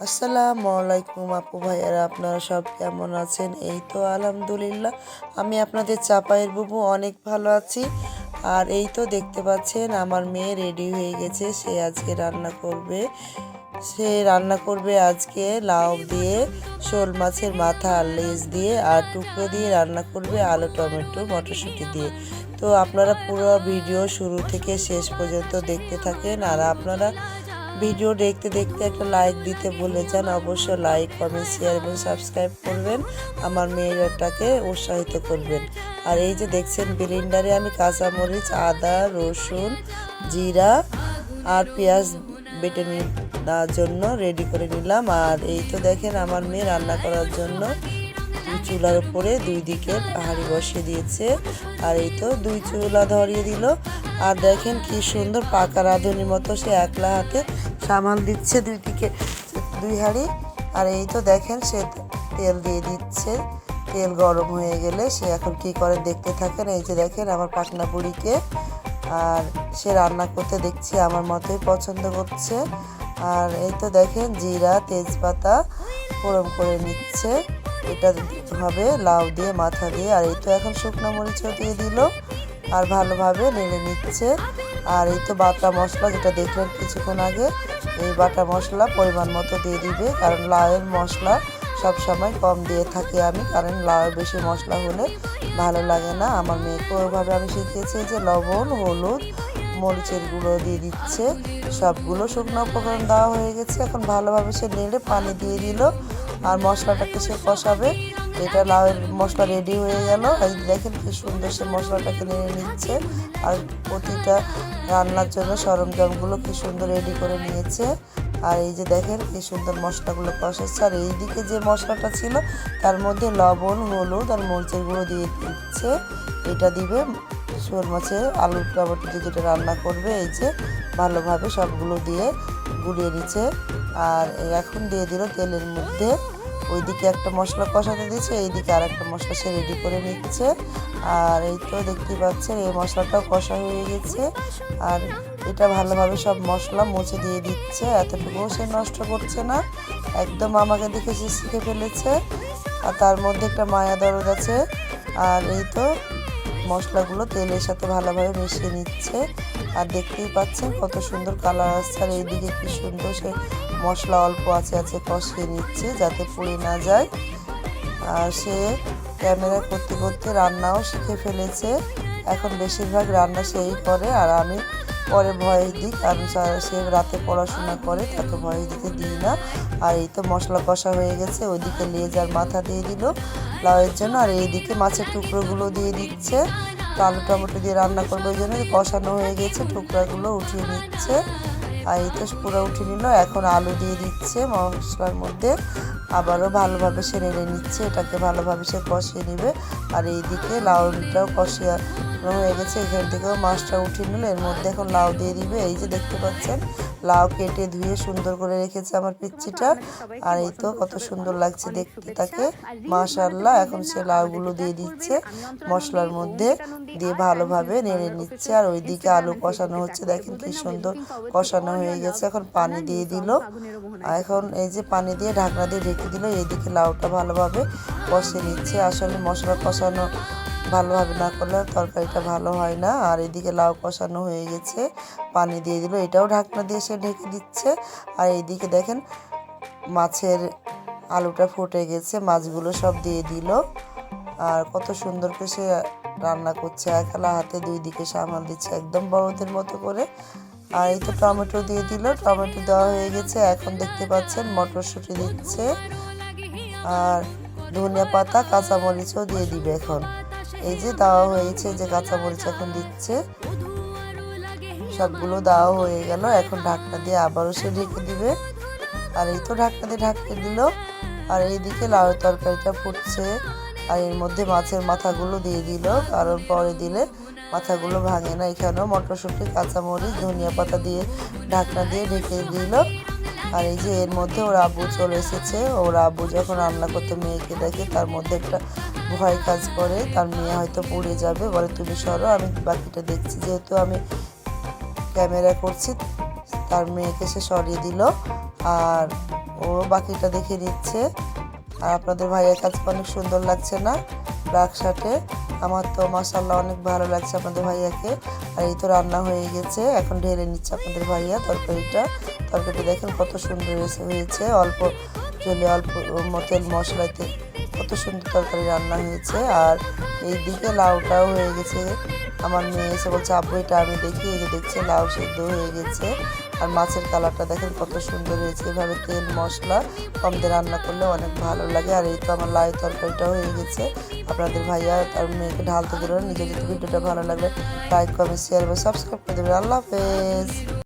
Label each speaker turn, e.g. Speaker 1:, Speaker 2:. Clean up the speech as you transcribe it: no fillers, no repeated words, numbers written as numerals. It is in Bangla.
Speaker 1: আসসালামু আলাইকুম আপু ভাইয়ারা, আপনারা সব কেমন আছেন? এই তো আলহামদুলিল্লাহ, আমি আপনাদের চাপায়ের বুবু অনেক ভালো আছি। আর এই তো দেখতে পাচ্ছেন আমার মেয়ে রেডি হয়ে গেছে, সে রান্না করবে আজকে লাউ দিয়ে, শোল মাছের মাথা আর লেজ দিয়ে আর টুকরো দিয়ে রান্না করবে আলু টমেটো মটরশুঁটি দিয়ে। তো আপনারা পুরো ভিডিও শুরু থেকে শেষ পর্যন্ত দেখতে থাকেন। আর আপনারা ভিডিও দেখতে দেখতে একটা লাইক দিতে ভুলে যান। অবশ্যই লাইক, কমেন্ট, শেয়ার এবং সাবস্ক্রাইব করবেন, আমার মেয়েটাকে উৎসাহিত করবেন। আর এই যে দেখছেন ব্লেন্ডারে আমি কাঁচামরিচ, আদা, রসুন, জিরা আর পেঁয়াজ বেটে নেওয়ার জন্য রেডি করে নিলাম। আর এই তো দেখেন আমার মেয়ে রান্না করার জন্য চুলার উপরে দুই দিকে হাঁড়ি বসিয়ে দিয়েছে। আর এই তো দুই চুলা ধরিয়ে দিল। আর দেখেন কি সুন্দর পাকা রাঁধুনির মতো সে একলা হাতে সামাল দিচ্ছে দুই দিকে দুই হাঁড়ি। আর এই তো দেখেন সে তেল দিয়ে দিচ্ছে। তেল গরম হয়ে গেলে সে এখন কি করে দেখতে থাকেন। এই যে দেখেন আমার পাকনা বুড়িকে, আর সে রান্না করতে দেখছি আমার মতোই পছন্দ করছে। আর এই তো দেখেন জিরা তেজপাতা ফোড়ন করে নিচ্ছে, এটা হবে লাউ দিয়ে মাথা দিয়ে। আর এই তো এখন শুকনো মরিচও দিয়ে দিল আর ভালোভাবে নেড়ে নিচ্ছে। আর এই তো বাটা মশলা যেটা দেখলেন কিছুক্ষণ আগে, এই বাটা মশলা পরিমাণ মতো দিয়ে দিবে, কারণ লাউয়ের মশলা সব সময় কম দিয়ে থাকি আমি, কারণ লাউয়ের বেশি মশলা হলে ভালো লাগে না। আমার মেয়েকে ওইভাবে আমি শিখিয়েছি যে লবণ, হলুদ, মরিচের গুঁড়ো দিয়ে দিচ্ছে। সবগুলো শুকনো উপকরণ দেওয়া হয়ে গেছে। এখন ভালোভাবে সে নেড়ে পানি দিয়ে দিল আর মশলাটাকে সে কষাবে। এটা লাউয়ের মশলা রেডি হয়ে গেল। এই দেখেন কি সুন্দর সে মশলাটাকে নেড়ে নিচ্ছে। আর প্রতিটা রান্নার জন্য সরঞ্জামগুলো কি সুন্দর রেডি করে নিয়েছে। আর এই যে দেখেন কি সুন্দর মশলাগুলো কষাচ্ছে। আর এইদিকে যে মশলাটা ছিল তার মধ্যে লবণ, হলুদ আর মরিচের গুঁড়ো দিয়ে দিচ্ছে। এটা দিবে শোল মাছের আলু টমেটো দিয়ে যেটা রান্না করবে। এই যে ভালোভাবে সবগুলো দিয়ে গুলিয়ে নিচ্ছে। আর এখন দিয়ে দিল তেলের মধ্যে, ওইদিকে একটা মশলা কষাতে দিচ্ছে, এইদিকে আর একটা মশলা সে রেডি করে নিচ্ছে। আর এই তো দেখতে পাচ্ছেন এই মশলাটাও কষা হয়ে গেছে। আর এটা ভালোভাবে সব মশলা মুছে দিয়ে দিচ্ছে, এতটুকুও সে নষ্ট করছে না, একদম আমাকে দেখে সে শিখে ফেলেছে। আর তার মধ্যে একটা মায়া দরদ আছে। আর এই তো মশলাগুলো তেলের সাথে ভালোভাবে মিশিয়ে নিচ্ছে। আর দেখতেই পাচ্ছেন কত সুন্দর কালার আসছে। আর এইদিকে কি সুন্দর সে মশলা অল্প আছে কষিয়ে নিচ্ছে যাতে পুড়ে না যায়। আর সে ক্যামেরা করতে করতে রান্নাও শিখে ফেলেছে। এখন বেশিরভাগ রান্না সেই করে, আর আমি পরে ভয়েস দিই, কারণ সে রাতে পড়াশোনা করে, তাকে ভয়েস দিতে দিই না। আর এই তো মশলা কষা হয়ে গেছে, ওইদিকে লেজ আর মাথা দিয়ে দিল লাউয়ের জন্য। আর এইদিকে মাছের টুকরোগুলো দিয়ে দিচ্ছে, আলু টমেটো দিয়ে রান্না করবে ওই জন্য কষানো হয়ে গেছে, টুকরাগুলো উঠিয়ে নিচ্ছে। আর এই তো পুরো উঠিয়ে নিল। এখন আলু দিয়ে দিচ্ছে মশলার মধ্যে, আবারও ভালোভাবে সে নেড়ে নিচ্ছে, এটাকে ভালোভাবে সে কষিয়ে নেবে। আর এইদিকে লাউটাও কষিয়ে হয়ে গেছে, এখান থেকেও মাছটা উঠিয়ে নিল। এর মধ্যে এখন লাউ দিয়ে দিবে। এই যে দেখতে পাচ্ছেন লাউ কেটে ধুয়ে সুন্দর করে রেখেছে আমার পিচ্চিটা। আর এই তো কত সুন্দর লাগছে দেখতে তাকে, মাশাআল্লাহ। এখন সে লাউগুলো দিয়ে দিচ্ছে মশলার মধ্যে, দিয়ে ভালোভাবে নেড়ে নিচ্ছে। আর ওইদিকে আলু কষানো হচ্ছে, দেখেন কি সুন্দর কষানো হয়ে গেছে। এখন পানি দিয়ে দিল। এখন এই যে পানি দিয়ে ঢাকনা দিয়ে ঢেকে দিল। এইদিকে লাউটা ভালোভাবে কষিয়ে নিচ্ছে। আসলে মশলা কষানো ভালোভাবে না করলে তরকারিটা ভালো হয় না। আর এদিকে লাউ কষানো হয়ে গেছে, পানি দিয়ে দিল, এটাও ঢাকনা দিয়ে সে ঢেকে দিচ্ছে। আর এইদিকে দেখেন মাছের আলুটা ফুটে গেছে, মাছগুলো সব দিয়ে দিল। আর কত সুন্দর করে সে রান্না করছে, একলা হাতে দুই দিকে সামাল দিচ্ছে একদম বড়দের মতো করে। আর এই তো টমেটো দিয়ে দিল, টমেটো দেওয়া হয়ে গেছে। এখন দেখতে পাচ্ছেন মটরশুঁটি দিচ্ছে, আর ধনিয়া পাতা কাঁচামরিচও দিয়ে দিবে এখন। এই যে দেওয়া হয়েছে, যে কাঁচামরিচ এখন দিচ্ছে, সবগুলো দেওয়া হয়ে গেল। এখন ঢাকনা দিয়ে আবারও সে ঢেকে দিবে। আর এই তো ঢাকনা দিয়ে ঢাকতে দিল। আর এইদিকে লাউ তরকারিটা ফুটছে। আর এর মধ্যে মাছের মাথাগুলো দিয়ে দিল, কারণ পরে দিলে মাথাগুলো ভাঙে না। এখানেও মটরশুঁটি, কাঁচামরিচ, ধনিয়া পাতা দিয়ে ঢাকনা দিয়ে ঢেকে দিল। আর এই যে এর মধ্যে ওর আব্বু চলে এসেছে। ওর আব্বু যখন রান্না করতে মেয়েকে দেখে তার মধ্যে একটা ভয় কাজ করে, তার মেয়ে হয়তো পুড়ে যাবে, বলে তুমি সরো, আমি বাকিটা দেখছি। যেহেতু আমি ক্যামেরা করছি, তার মেয়েকে সে সরিয়ে দিল। আর ও বাকিটা দেখে নিচ্ছে। আর আপনাদের ভাইয়ের কাছে অনেক সুন্দর লাগছে না ব্ল্যাক শার্টে? আমার তো মাশাআল্লাহ অনেক ভালো লাগছে আপনাদের ভাইয়াকে। আর এই তো রান্না হয়ে গেছে, এখন ঢেলে নিচ্ছে আপনাদের ভাইয়া তরকারিটা। দেখেন কত সুন্দর হয়েছে, অল্প জলে অল্প তেল মশলাতে কত সুন্দর তরকারি রান্না হয়েছে। আর এই দিকে লাউটাও হয়ে গেছে। আমার মেয়ে এসে বলছে আব্বু এটা আমি দেখি, এই যে দেখছে লাউ সেদ্ধ হয়ে গেছে। আর মাছের কালারটা দেখেন কত সুন্দর হয়েছে। এভাবে তেল মশলা কম দিয়ে রান্না করলে অনেক ভালো লাগে। আর এই তো আমার লাই তরকারিটাও হয়ে গেছে। আপনাদের ভাইয়া আর মেয়েকে ঢালতে দিল। নিজের যদি ভিডিওটা ভালো লাগলে লাইক কমেন্ট শেয়ার এবং সাবস্ক্রাইব করে দেবেন। আল্লাহ হাফেজ।